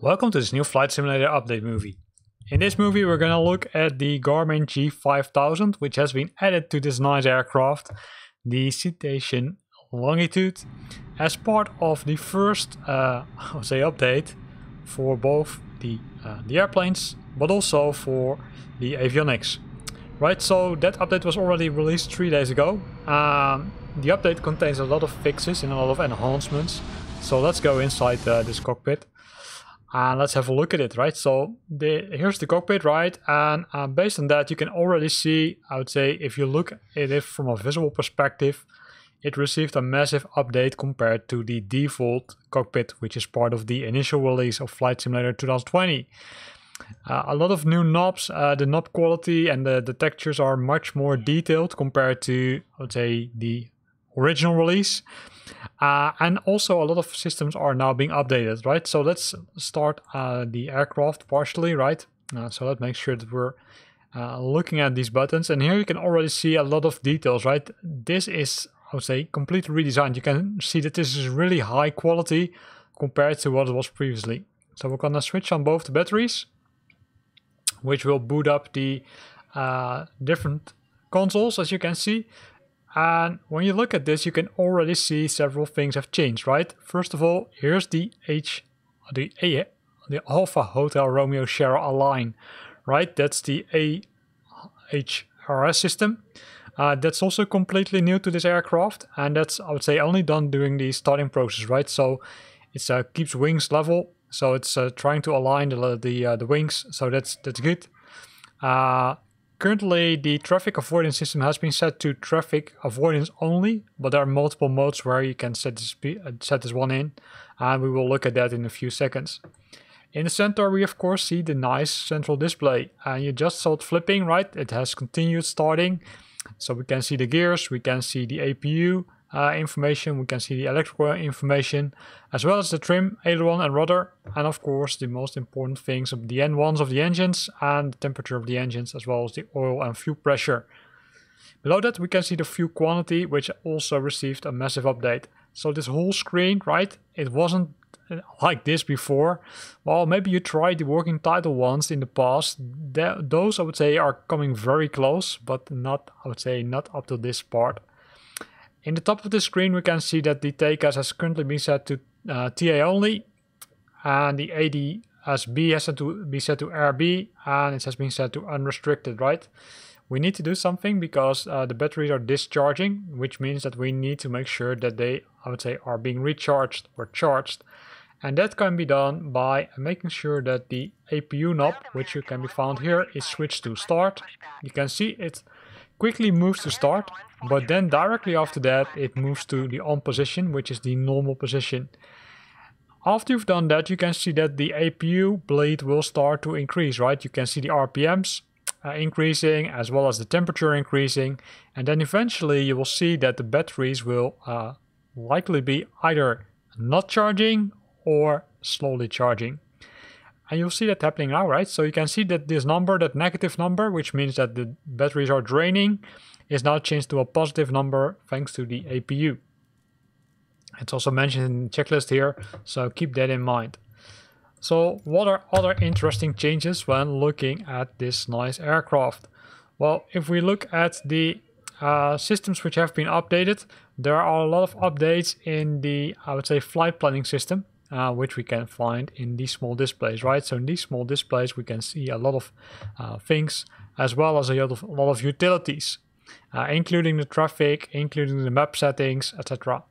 Welcome to this new flight simulator update movie. In this movie we're gonna look at the Garmin G5000, which has been added to this nice aircraft, the Citation Longitude, as part of the first update for both the airplanes, but also for the avionics. Right, so that update was already released 3 days ago. The update contains a lot of fixes and a lot of enhancements. So let's go inside this cockpit. And let's have a look at it, right? So here's the cockpit, right? And based on that, you can already see, I would say, if you look at it from a visual perspective, it received a massive update compared to the default cockpit, which is part of the initial release of Flight Simulator 2020. A lot of new knobs, the knob quality and the textures are much more detailed compared to, I would say, the original release. And also a lot of systems are now being updated, right? So let's start the aircraft partially, right? So let's make sure that we're looking at these buttons. And here you can already see a lot of details, right? This is, I would say, completely redesigned. You can see that this is really high quality compared to what it was previously. So we're gonna switch on both the batteries, which will boot up the different consoles, as you can see. And when you look at this, you can already see several things have changed, right? First of all, here's the Alpha Hotel Romeo Sierra Align, right? That's the AHRS system. That's also completely new to this aircraft, and that's, I would say, only done during the starting process, right? So it keeps wings level, so it's trying to align the wings, so that's good. Currently, the traffic avoidance system has been set to traffic avoidance only, but there are multiple modes where you can set this one in, and we will look at that in a few seconds. In the center, we of course see the nice central display, and you just saw it flipping, right? It has continued starting, so we can see the gears, we can see the APU information, we can see the electrical information, as well as the trim, aileron and rudder, and of course the most important things of the N1s of the engines and the temperature of the engines, as well as the oil and fuel pressure. Below that we can see the fuel quantity, which also received a massive update. So this whole screen, right, it wasn't like this before. Well, maybe you tried the working title ones in the past. Those, I would say, are coming very close, but not, I would say, not up to this part. In the top of the screen we can see that the taka has currently been set to TA only, and the ADSB has to be set to RB, and it has been set to unrestricted, right? We need to do something because the batteries are discharging, which means that we need to make sure that they, I would say, are being recharged or charged. And that can be done by making sure that the APU knob, which can be found here, is switched to start. You can see it quickly moves to start, but then directly after that it moves to the on position, which is the normal position. After you've done that, you can see that the APU bleed will start to increase, right? You can see the RPMs increasing, as well as the temperature increasing, and then eventually you will see that the batteries will likely be either not charging or slowly charging. And you'll see that happening now, right? So you can see that this number, that negative number, which means that the batteries are draining, is now changed to a positive number thanks to the APU. It's also mentioned in the checklist here, so keep that in mind. So what are other interesting changes when looking at this nice aircraft? Well, if we look at the systems which have been updated, there are a lot of updates in the, I would say, flight planning system. Which we can find in these small displays, right? So in these small displays we can see a lot of things, as well as a lot of utilities, including the traffic, including the map settings, etc.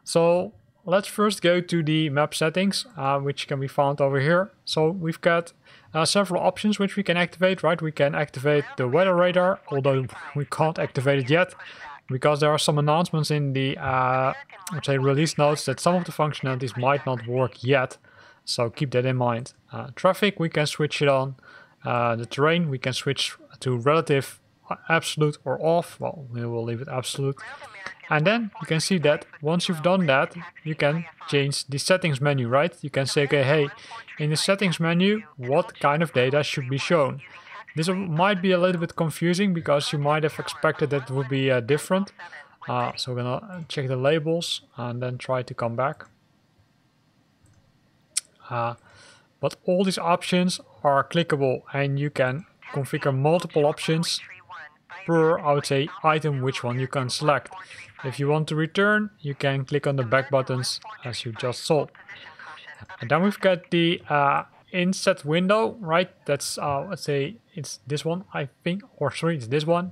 So let's first go to the map settings, which can be found over here. So we've got several options which we can activate, right? We can activate the weather radar, although we can't activate it yet, because there are some announcements in the let's say release notes that some of the functionalities might not work yet, so keep that in mind. Traffic, we can switch it on. The terrain, we can switch to relative, absolute or off. Well, we will leave it absolute. And then you can see that once you've done that, you can change the settings menu, right? You can say, okay, hey, in the settings menu, what kind of data should be shown? This might be a little bit confusing because you might have expected that it would be different. So we're gonna check the labels and then try to come back. But all these options are clickable and you can configure multiple options per, I would say, item which one you can select. If you want to return, you can click on the back buttons as you just saw. And then we've got the inset window, right? That's, let's say, it's this one, I think, or sorry, it's this one,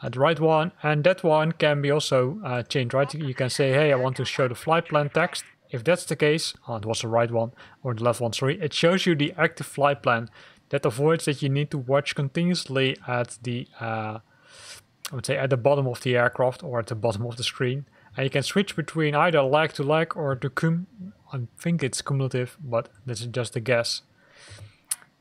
the right one. And that one can be also changed, right? You can say, hey, I want to show the flight plan text. If that's the case, it was the right one, or the left one, sorry, it shows you the active flight plan. That avoids that you need to watch continuously at the, I would say, at the bottom of the aircraft or at the bottom of the screen. And you can switch between either lag to lag or to cum. I think it's cumulative, but this is just a guess.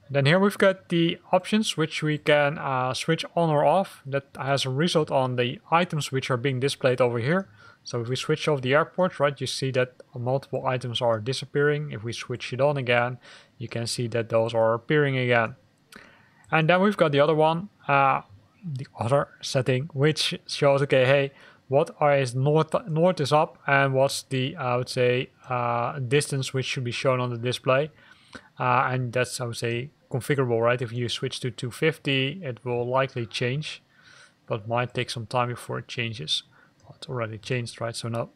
Then here we've got the options which we can switch on or off. That has a result on the items which are being displayed over here. So if we switch off the airport, right, you see that multiple items are disappearing. If we switch it on again, you can see that those are appearing again. And then we've got the other one, the other setting, which shows, okay, hey, what is north is up and what's the, I would say, distance which should be shown on the display. And that's, I would say, configurable, right? If you switch to 250, it will likely change, but might take some time before it changes. Well, it's already changed, right? So now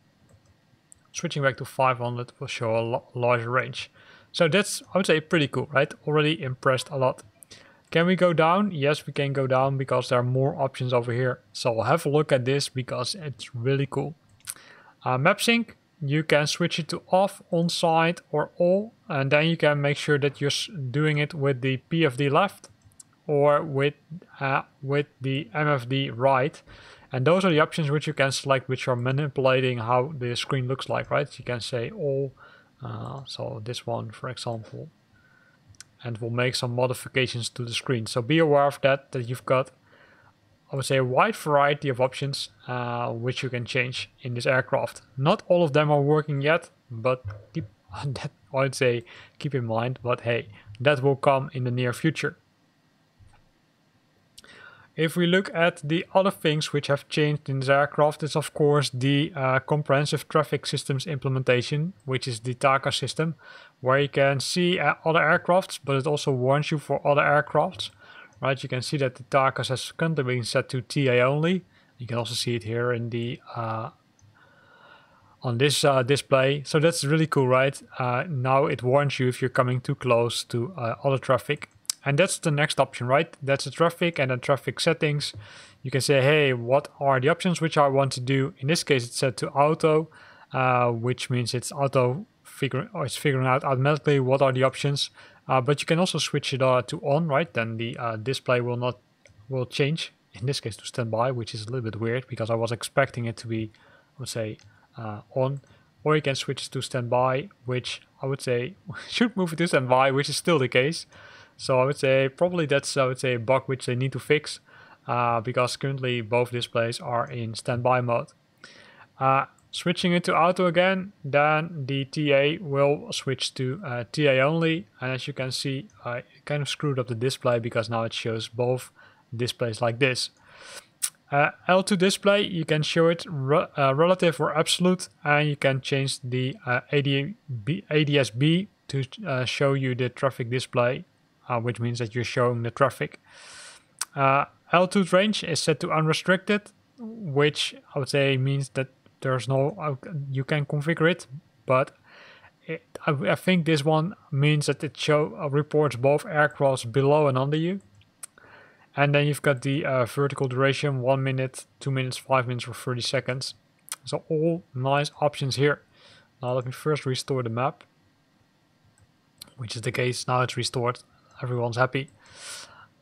switching back to 500 will show a larger range. So that's, I would say, pretty cool, right? Already impressed a lot. Can we go down? Yes, we can go down because there are more options over here. So we'll have a look at this because it's really cool. Mapsync, you can switch it to off, on site or all, and then you can make sure that you're doing it with the PFD left or with the MFD right. And those are the options which you can select, which are manipulating how the screen looks like, right? You can say all, so this one, for example, and we'll make some modifications to the screen. So be aware of that you've got, I would say, a wide variety of options which you can change in this aircraft. Not all of them are working yet, but keep that, I would say, keep in mind. But hey, that will come in the near future. If we look at the other things which have changed in this aircraft, it's of course the comprehensive traffic systems implementation, which is the taka system, where you can see other aircrafts, but it also warns you for other aircrafts. Right, you can see that the takas has currently been set to TA only. You can also see it here in the on this display. So that's really cool, right? Now it warns you if you're coming too close to other traffic. And that's the next option, right? That's the traffic and then traffic settings. You can say, hey, what are the options which I want to do? In this case, it's set to auto, which means it's figuring out automatically what are the options. But you can also switch it to on, right? Then the display will change. In this case, to standby, which is a little bit weird because I was expecting it to be, I would say, on. Or you can switch to standby, which I would say should move it to standby, which is still the case. So I would say probably that's, I would say, a bug which they need to fix because currently both displays are in standby mode. Switching it to auto again, then the TA will switch to TA only. And as you can see, I kind of screwed up the display because now it shows both displays like this. L2 display, you can show it relative or absolute, and you can change the ADSB to show you the traffic display, which means that you're showing the traffic. L2 range is set to unrestricted, which I would say means that there's no, you can configure it, but I think this one means that it reports both aircrafts below and under you. And then you've got the vertical duration, 1 minute, 2 minutes, 5 minutes, or 30 seconds. So all nice options here. Now let me first restore the map, which is the case. Now it's restored. Everyone's happy.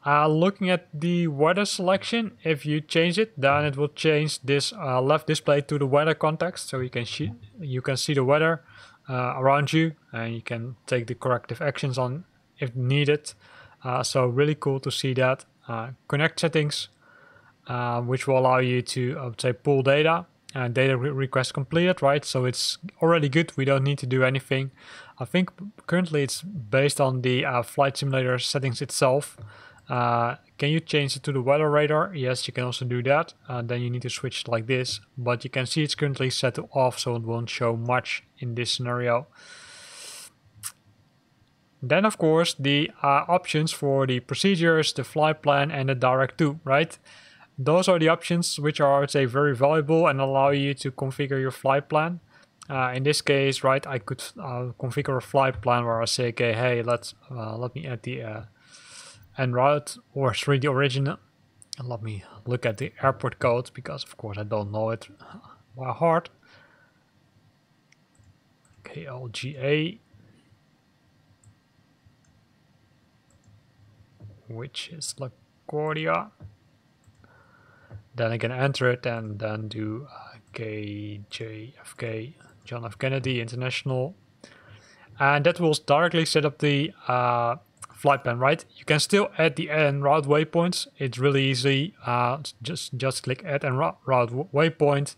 Looking at the weather selection, if you change it, then it will change this left display to the weather context. So you can see the weather around you, and you can take the corrective actions on if needed. So really cool to see that. Connect settings, which will allow you to, I would say, pull data. Data request completed, right? So it's already good. We don't need to do anything. I think currently it's based on the flight simulator settings itself. Can you change it to the weather radar? Yes, you can also do that. Then you need to switch it like this, but you can see it's currently set to off, so it won't show much in this scenario. Then of course the options for the procedures, the flight plan and the direct to, right? Those are the options which are, I would say, very valuable and allow you to configure your flight plan. In this case, right, I could configure a flight plan where I say, okay, hey, let me add the en route or 3D original. And let me look at the airport code because, of course, I don't know it by heart. KLGA, which is LaGuardia. Then I can enter it and then do KJFK, John F. Kennedy International. And that will directly set up the flight plan, right? You can still add the en route waypoints. It's really easy. Just click add en route waypoint.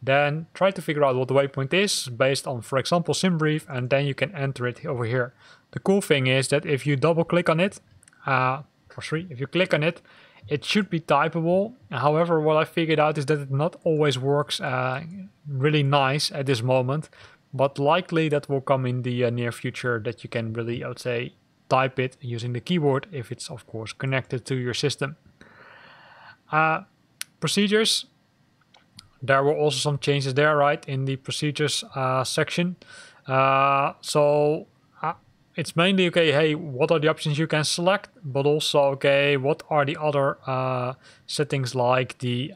Then try to figure out what the waypoint is based on, for example, SimBrief, and then you can enter it over here. The cool thing is that if you double click on it, if you click on it, it should be typable. However, what I figured out is that it not always works really nice at this moment, but likely that will come in the near future, that you can really, I would say, type it using the keyboard if it's, of course, connected to your system. Procedures. There were also some changes there, right, in the procedures section. It's mainly, okay, hey, what are the options you can select, but also, okay, what are the other settings like the,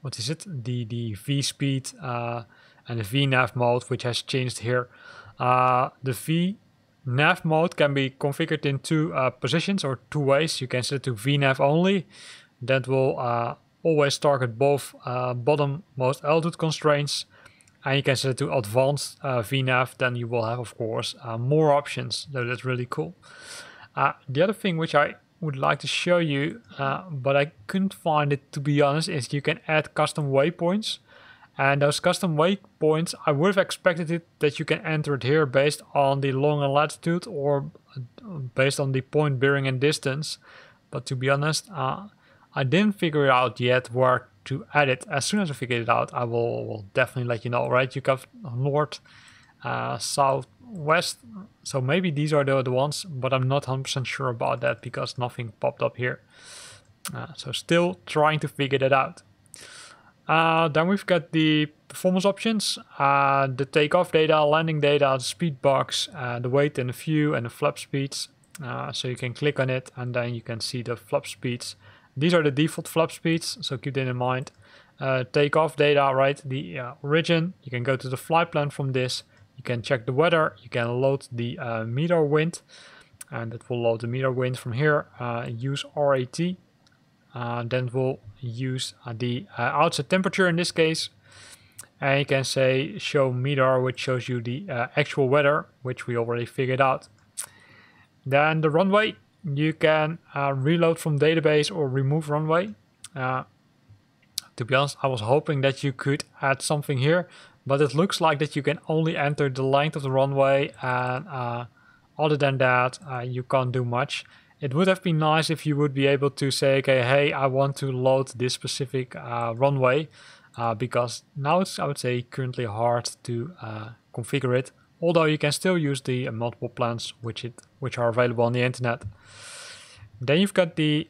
what is it, the V-speed and the VNAV mode, which has changed here. The VNAV mode can be configured in two positions or two ways. You can set it to VNAV only. That will always target both bottom-most altitude constraints. And you can set it to advanced VNAV, then you will have, of course, more options. So that's really cool. The other thing which I would like to show you, but I couldn't find it, to be honest, is you can add custom waypoints. And those custom waypoints, I would have expected it that you can enter it here based on the long and latitude or based on the point bearing and distance. But to be honest, I didn't figure out yet where to add it. As soon as I figure it out, I will definitely let you know, right? You got north, south, west. So maybe these are the ones, but I'm not 100% sure about that because nothing popped up here. So still trying to figure that out. Then we've got the performance options, the takeoff data, landing data, the speed box, the weight and the view and the flap speeds. So you can click on it and then you can see the flap speeds. These are the default flap speeds, so keep that in mind. Takeoff data, right, the origin. You can go to the flight plan from this. You can check the weather. You can load the meter wind, and that will load the meter wind from here. Use RAT. Then we'll use the outside temperature in this case. And you can say show meter, which shows you the actual weather, which we already figured out. Then the runway. You can reload from database or remove runway. To be honest, I was hoping that you could add something here, but it looks like that you can only enter the length of the runway, and other than that, you can't do much. It would have been nice if you would be able to say, okay, hey, I want to load this specific runway, because now it's, I would say, currently hard to configure it. Although you can still use the multiple plans which are available on the internet. Then you've got the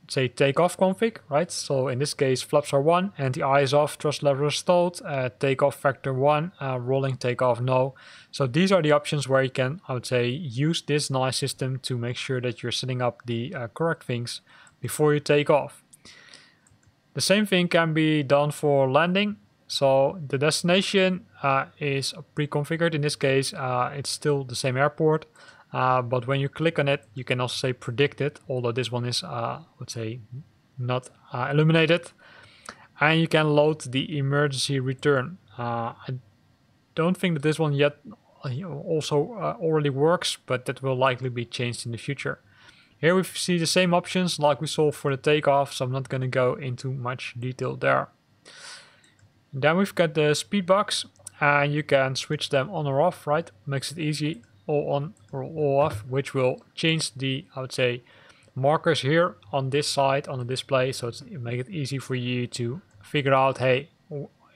say takeoff config, right? So in this case, flaps are 1, anti-eye is off, thrust lever is stalled, takeoff factor 1, rolling takeoff no. So these are the options where you can, I would say, use this nice system to make sure that you're setting up the correct things before you take off. The same thing can be done for landing. So the destination is pre-configured. In this case, it's still the same airport, but when you click on it, you can also say predicted, although this one is, let's say, not illuminated. And you can load the emergency return. I don't think that this one yet also already works, but that will likely be changed in the future. Here we see the same options like we saw for the takeoff, so I'm not going to go into much detail there. Then we've got the speed box, and you can switch them on or off, right? Makes it easy. all on or all off, which will change the, I would say, markers here on this side on the display, so it make it easy for you to figure out, hey,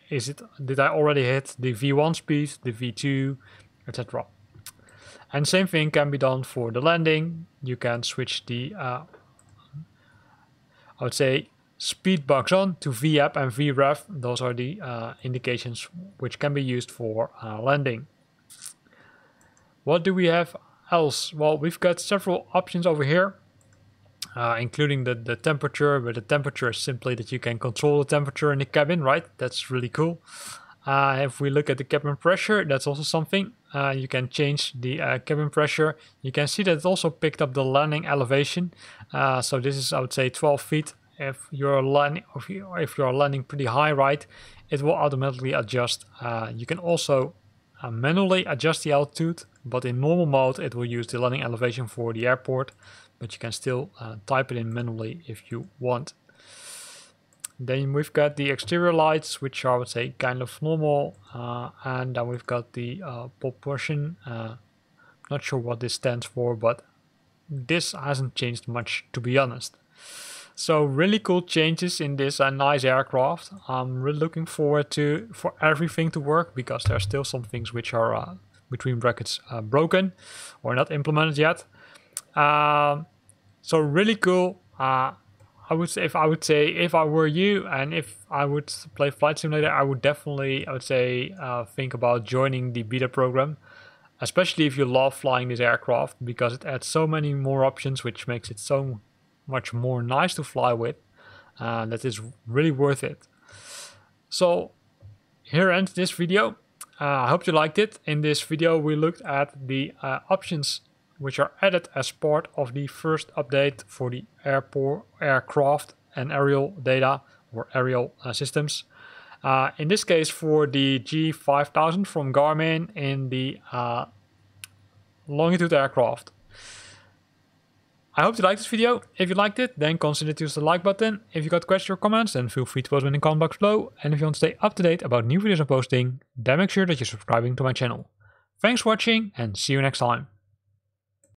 did I already hit the V1 speed, the V2, etc. And same thing can be done for the landing. You can switch the I would say speed box on to VAP and VREF. Those are the indications which can be used for landing. What do we have else? Well, we've got several options over here, including the temperature, but the temperature is simply that you can control the temperature in the cabin, right? That's really cool. If we look at the cabin pressure, that's also something. You can change the cabin pressure. You can see that it also picked up the landing elevation. So this is, I would say, 12 feet. If you're landing pretty high, right, it will automatically adjust. You can also manually adjust the altitude, but in normal mode it will use the landing elevation for the airport, but you can still type it in manually if you want. Then we've got the exterior lights, which are, I would say, kind of normal, and then we've got the propulsion. Not sure what this stands for, but this hasn't changed much, to be honest. So really cool changes in this nice aircraft. I'm really looking forward for everything to work, because there are still some things which are between brackets broken or not implemented yet. So really cool. I would say if I were you and if I would play Flight Simulator, I would definitely, think about joining the beta program, especially if you love flying this aircraft, because it adds so many more options, which makes it so much more nice to fly with. That is really worth it. So here ends this video. I hope you liked it. In this video we looked at the options which are added as part of the first update for the aircraft and aerial data or aerial systems. In this case for the G5000 from Garmin in the Longitude aircraft. I hope you liked this video. If you liked it, then consider to use the like button. If you got questions or comments, then feel free to post them in the comment box below. And if you want to stay up to date about new videos I'm posting, then make sure that you're subscribing to my channel. Thanks for watching and see you next time.